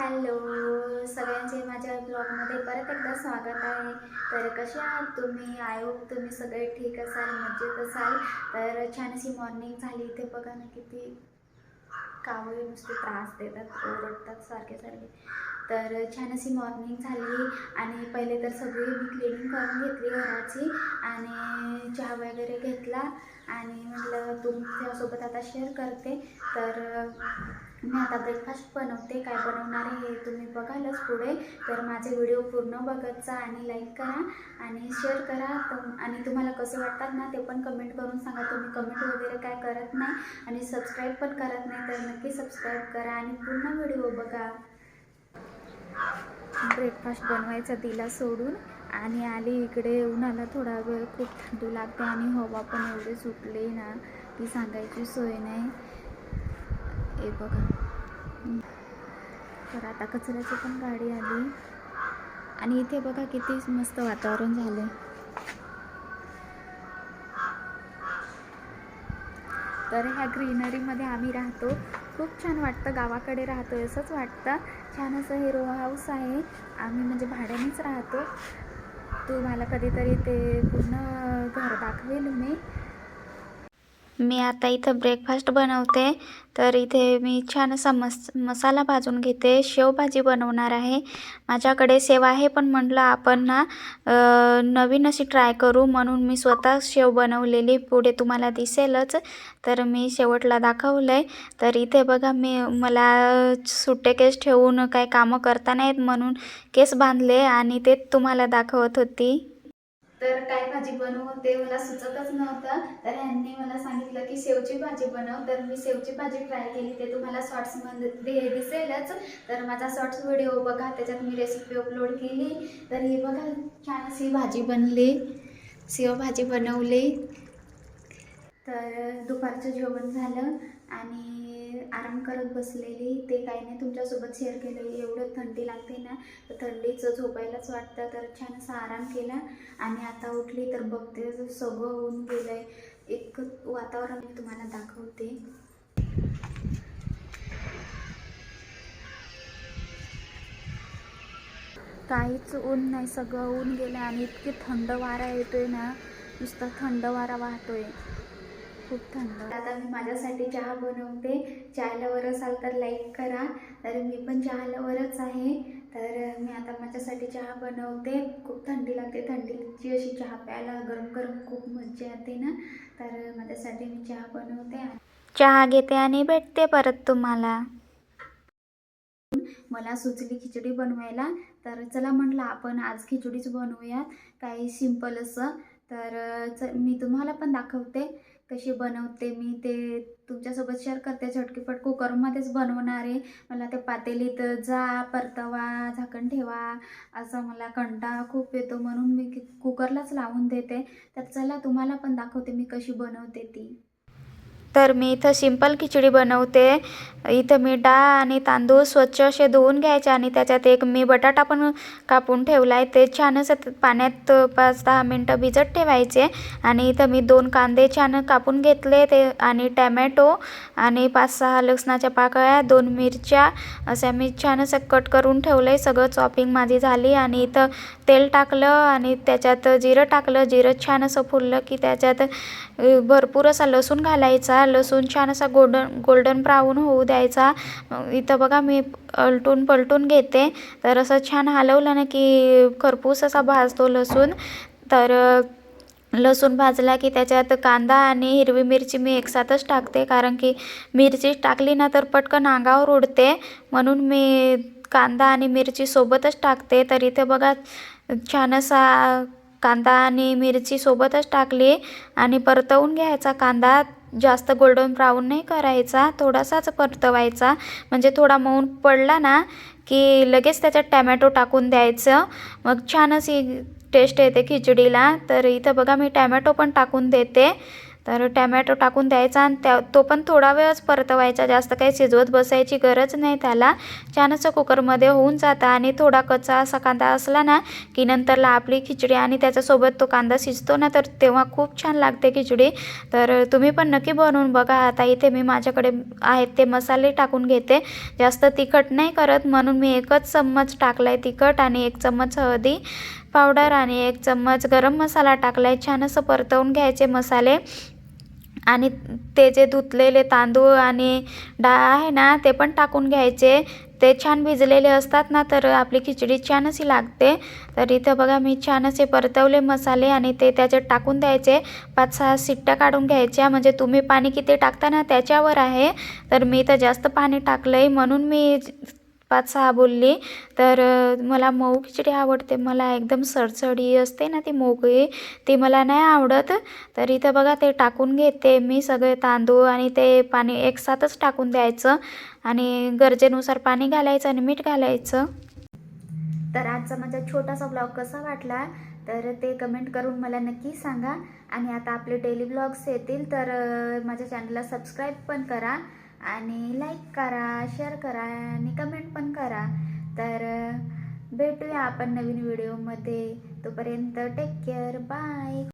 Hello सगळ्यांचे माझ्या ब्लॉगमध्ये परत एकदा स्वागत आहे। तर कसे आहात तुम्ही? आय होप तुम्ही सगळे ठीक असाल, मजेत असाल। तर छान अशी मॉर्निंग झाली। इथे बघा ना किती कावळे नुसते त्रास देतात, ओरडतात सारखे सारखे। तर छान अशी मॉर्निंग झाली आणि पहिले तर सगळी मी क्लिनिंग करून घेतली घराची आणि चहा वगैरे घेतला आणि म्हटलं तुमच्यासोबत आता शेअर करते। तर मी आता ब्रेकफास्ट बनवते। काय बनवणार आहे हे तुम्ही बघालच पुढे। तर माझे व्हिडिओ पूर्ण बघत जा आणि लाईक करा आणि शेअर करा। आणि तुम्हाला कसे वाटतात ना ते पण कमेंट करून सांगा। तुम्ही कमेंट वगैरे काय करत नाही आणि सबस्क्राईब पण करत नाही, तर नक्की सबस्क्राईब करा आणि पूर्ण व्हिडिओ बघा। ब्रेकफास्ट बनवायचा दिला सोडून आणि आली इकडे। उन्हाला थोडा वेळ, खूप थंडी लागते आणि हवा पण एवढी सुटली ना की सांगायची सोय नाही। हे बघा, तर आता कचऱ्याची पण गाडी आली आणि इथे बघा किती मस्त वातावरण झालं। तर ह्या ग्रीनरीमध्ये आम्ही राहतो, खूप छान वाटतं। गावाकडे राहतो असंच वाटतं। छान असं हे रो हाऊस आहे, आम्ही म्हणजे भाड्यानेच राहतो। तुम्हाला कधीतरी ते पूर्ण घर दाखवेल मी आता इथं ब्रेकफास्ट बनवते। तर इथे मी छान असा मसाला भाजून घेते। शेवभाजी बनवणार आहे। माझ्याकडे शेव आहे, पण म्हटलं आपण ना नवीन अशी ट्राय करू म्हणून मी स्वतः शेव बनवलेली, पुढे तुम्हाला दिसेलच। तर मी शेवटला दाखवलंय। तर इथे बघा, मला सुट्टे केस ठेवून काही कामं करता नाहीत म्हणून केस बांधले आणि ते तुम्हाला दाखवत होती। तर काय भाजी बनवू ते मला सुचतच नव्हतं। तर ह्यांनी मला सांगितलं की शेवची भाजी बनव, तर मी शेवची भाजी ट्राय केली। ते तुम्हाला शॉर्ट्समध्ये दिसेलच। तर माझा शॉर्ट्स व्हिडिओ बघा, त्याच्यात मी रेसिपी अपलोड केली। तर ही बघा छान अशी भाजी बनली, शेव भाजी बनवली। तर दुपारचं जेवण झालं आणि आराम करत बसलेली। ते काही नाही तुमच्यासोबत शेअर केलं। एवढं थंडी लागते ना, तर थंडीचं झोपायलाच वाटतं। तर छान असा आराम केला आणि आता उठली तर बघते सगळं ऊन गेलंय। एक वातावरण मी तुम्हाला दाखवते। काहीच ऊन नाही, सगळं ऊन गेलं आणि इतकी थंड वारा येतोय ना, नुसता थंड वारा वाहतोय, खूप थंड। आता मी माझ्यासाठी चहा बनवते। चहा लवर असाल तर लाईक करा। तर मी पण चहा लवरच आहे। तर मी आता माझ्यासाठी चहा बनवते। खूप थंडी लागते, थंडीची अशी चहा प्यायला गरम गरम खूप मजा येते ना। तर माझ्यासाठी मी चहा बनवते, चहा घेते आणि भेटते परत तुम्हाला। मला सुचली खिचडी बनवायला, तर चला म्हटलं आपण आज खिचडीच बनवूयात, काही सिंपल असं। तर मी तुम्हाला पण दाखवते कशी बनवते मी, ते तुमच्यासोबत शेअर करते। झटकीपट कुकरमध्येच बनवणार आहे। मला ते पातेलीत जा, परतवा, झाकण ठेवा असं मला कंटाळा खूप येतो, म्हणून मी कुकरलाच लावून देते। तर चला तुम्हाला पण दाखवते मी कशी बनवते ती। तर मी इथं सिंपल खिचडी बनवते। इथं मी डाळ आणि तांदूळ स्वच्छ असे धुवून घ्यायचे आणि त्याच्यात एक मी बटाटा पण कापून ठेवला आहे। ते छान असं पाण्यात 5-10 मिनटं भिजत ठेवायचे। आणि इथं मी 2 कांदे छान कापून घेतले ते आणि टॅमॅटो आणि 5-6 लसणाच्या पाकळ्या, 2 मिरच्या अशा मी छान असं कट करून ठेवलं आहे। सगळं चॉपिंग माझी झाली आणि इथं तेल टाकलं आणि त्याच्यात जिरं टाकलं। जिरं छान असं फुललं की त्याच्यात भरपूर असा लसूण घालायचा। लसूण छान असा गोल्डन ब्राऊन होऊ द्यायचा। इथं बघा मी अलटून पलटून घेते। तर असं छान हलवलं ना की खरपूस असा भाजतो लसूण। तर लसूण भाजला की त्याच्यात कांदा आणि हिरवी मिरची मी एकसाथच टाकते, कारण की मिरची टाकली ना तर पटकन अंगावर उडते, म्हणून मी कांदा आणि मिरची सोबतच टाकते। तर इथे बघा छान असा कांदा आणि मिरची सोबतच टाकली आणि परतवून घ्यायचा कांदा। जास्त गोल्डन ब्राऊन नाही करायचा, थोडासाच परतवायचा, म्हणजे थोडा मऊन पडला ना की लगेच त्याच्यात टॅमॅटो टाकून द्यायचं, मग छान अशी टेस्ट येते खिचडीला। तर इथं बघा मी टॅमॅटो पण टाकून देते। तर टॅमॅटो टाकून द्यायचा आणि तो पण थोडा वेळच परतवायचा, जास्त काही शिजवत बसायची गरज नाही त्याला. छान असं कुकरमध्ये होऊन जातं आणि थोडा कच्चा असा कांदा असला ना की नंतरला आपली खिचडी आणि त्याच्यासोबत तो कांदा शिजतो ना तर तेव्हा खूप छान लागते खिचडी. तर तुम्ही पण नक्की बनवून बघा. आता इथे मी माझ्याकडे आहेत ते मसाले टाकून घेते. जास्त तिखट नाही करत म्हणून मी 1च चम्मच टाकला आहे तिखट आणि 1 चम्मच हळदी पावडर आणि 1 चम्मच गरम मसाला टाकला आहे. छान असं परतवून घ्यायचे मसाले आणि ते जे धुतलेले तांदूळ आणि डाळ आहे ना ते पण टाकून घ्यायचे. ते छान भिजलेले असतात ना तर आपली खिचडी छान अशी लागते. तर इथं बघा मी छान असे परतवले मसाले आणि ते त्याच्यात टाकून द्यायचे. 5-6 शिट्ट्या काढून घ्यायच्या. म्हणजे तुम्ही पाणी किती टाकता ना त्याच्यावर आहे. तर मी तर जास्त पाणी टाकलं आहे म्हणून मी 5-6 बोलली. तर मला मऊ खिचडी आवडते. मला एकदम सडसडी असते ना ती मोकळी, ती मला नाही आवडत. तर इथं बघा ते टाकून घेते मी सगळे तांदूळ आणि ते पाणी एकसाथच टाकून द्यायचं आणि गरजेनुसार पाणी घालायचं आणि मीठ घालायचं. तर आजचा माझा छोटासा ब्लॉग कसा वाटला तर ते कमेंट करून मला नक्की सांगा. आणि आता आपले डेली ब्लॉग्स येतील तर माझ्या चॅनलला सबस्क्राईब पण करा आणि लाईक करा, शेअर करा आणि कमेंट पण करा. तर भेटूया आपण नवीन व्हिडिओमध्ये. तोपर्यंत टेक केअर, बाय.